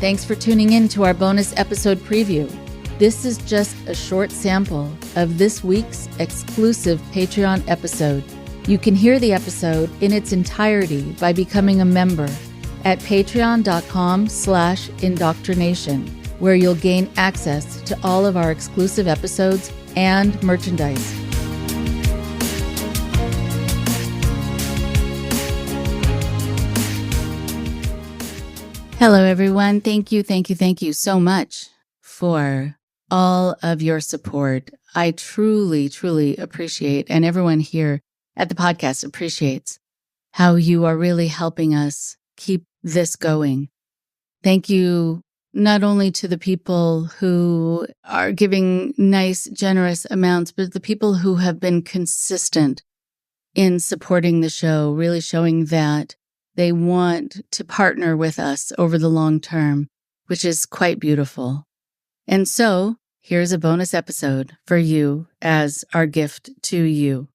Thanks for tuning in to our bonus episode preview. This is just a short sample of this week's exclusive Patreon episode. You can hear the episode in its entirety by becoming a member at patreon.com/IndoctriNation, where you'll gain access to all of our exclusive episodes and merchandise. Hello, everyone. Thank you so much for all of your support. I truly, truly appreciate, and everyone here at the podcast appreciates how you are really helping us keep this going. Thank you not only to the people who are giving nice, generous amounts, but the people who have been consistent in supporting the show, really showing that they want to partner with us over the long term, which is quite beautiful. And so, here's a bonus episode for you as our gift to you.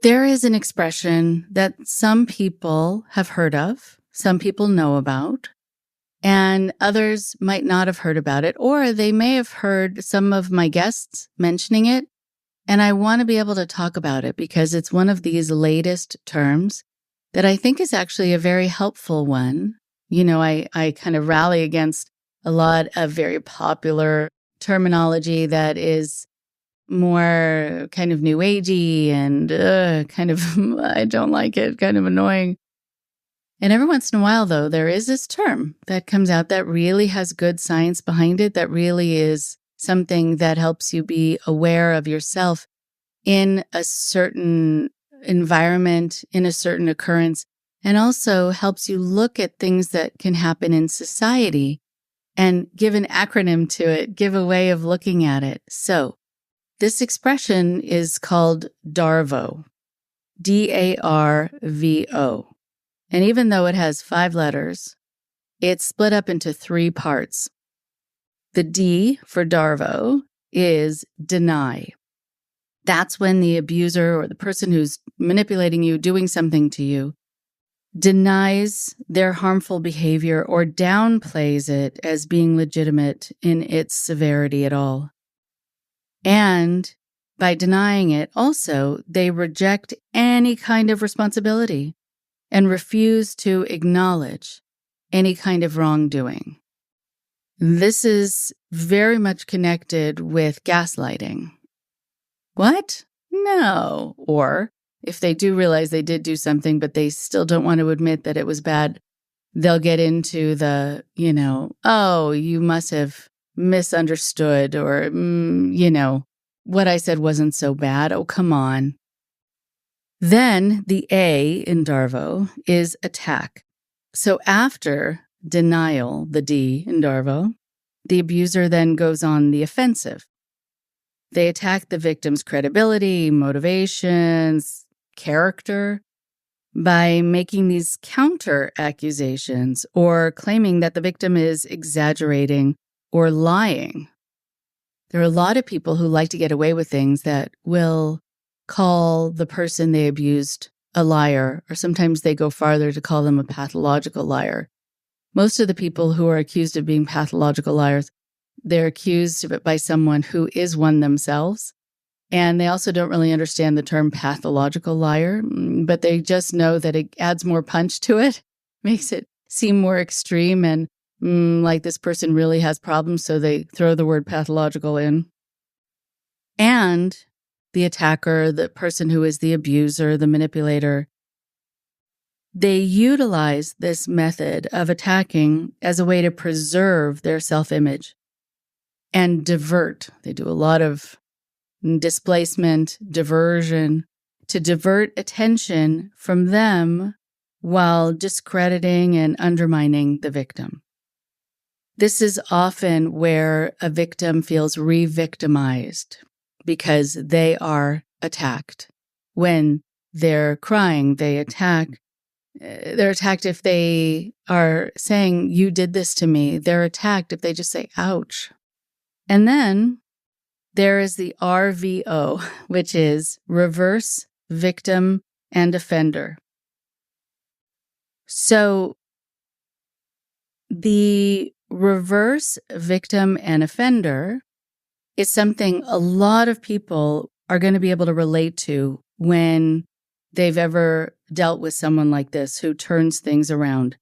There is an expression that some people have heard of, some people know about, and others might not have heard about it, or they may have heard some of my guests mentioning it. And I want to be able to talk about it because it's one of these latest terms that I think is actually a very helpful one. You know, I kind of rally against a lot of very popular terminology that is more kind of new agey and kind of, I don't like it, kind of annoying. And every once in a while, though, there is this term that comes out that really has good science behind it, that really is something that helps you be aware of yourself in a certain environment, in a certain occurrence, and also helps you look at things that can happen in society and give an acronym to it, give a way of looking at it. So this expression is called DARVO, DARVO. And even though it has 5 letters, it's split up into 3 parts. The D for DARVO is deny. That's when the abuser or the person who's manipulating you, doing something to you, denies their harmful behavior or downplays it as being legitimate in its severity at all. And by denying it, also, they reject any kind of responsibility and refuse to acknowledge any kind of wrongdoing. This is very much connected with gaslighting. What? No. Or if they do realize they did do something, but they still don't want to admit that it was bad, they'll get into the, oh, you must have misunderstood, or, what I said wasn't so bad. Oh, come on. Then the A in DARVO is attack. So after denial, the D in DARVO, the abuser then goes on the offensive. They attack the victim's credibility, motivations, character by making these counter accusations or claiming that the victim is exaggerating or lying. There are a lot of people who like to get away with things that will call the person they abused a liar, or sometimes they go farther to call them a pathological liar. Most of the people who are accused of being pathological liars, they're accused of it by someone who is one themselves. And they also don't really understand the term pathological liar, but they just know that it adds more punch to it, makes it seem more extreme and like this person really has problems, so they throw the word pathological in. And the attacker, the person who is the abuser, the manipulator, they utilize this method of attacking as a way to preserve their self-image and divert. They do a lot of displacement, diversion, to divert attention from them while discrediting and undermining the victim. This is often where a victim feels re-victimized because they are attacked. When they're crying, they attack. They're attacked if they are saying, you did this to me. They're attacked if they just say, ouch. And then there is the RVO, which is reverse victim and offender. So the reverse victim and offender is something a lot of people are going to be able to relate to when they've ever dealt with someone like this who turns things around.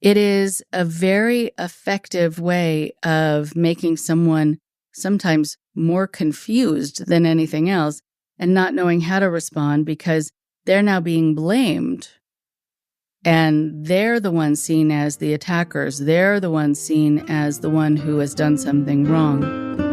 It is a very effective way of making someone sometimes more confused than anything else and not knowing how to respond because they're now being blamed. And they're the ones seen as the attackers. They're the ones seen as the one who has done something wrong.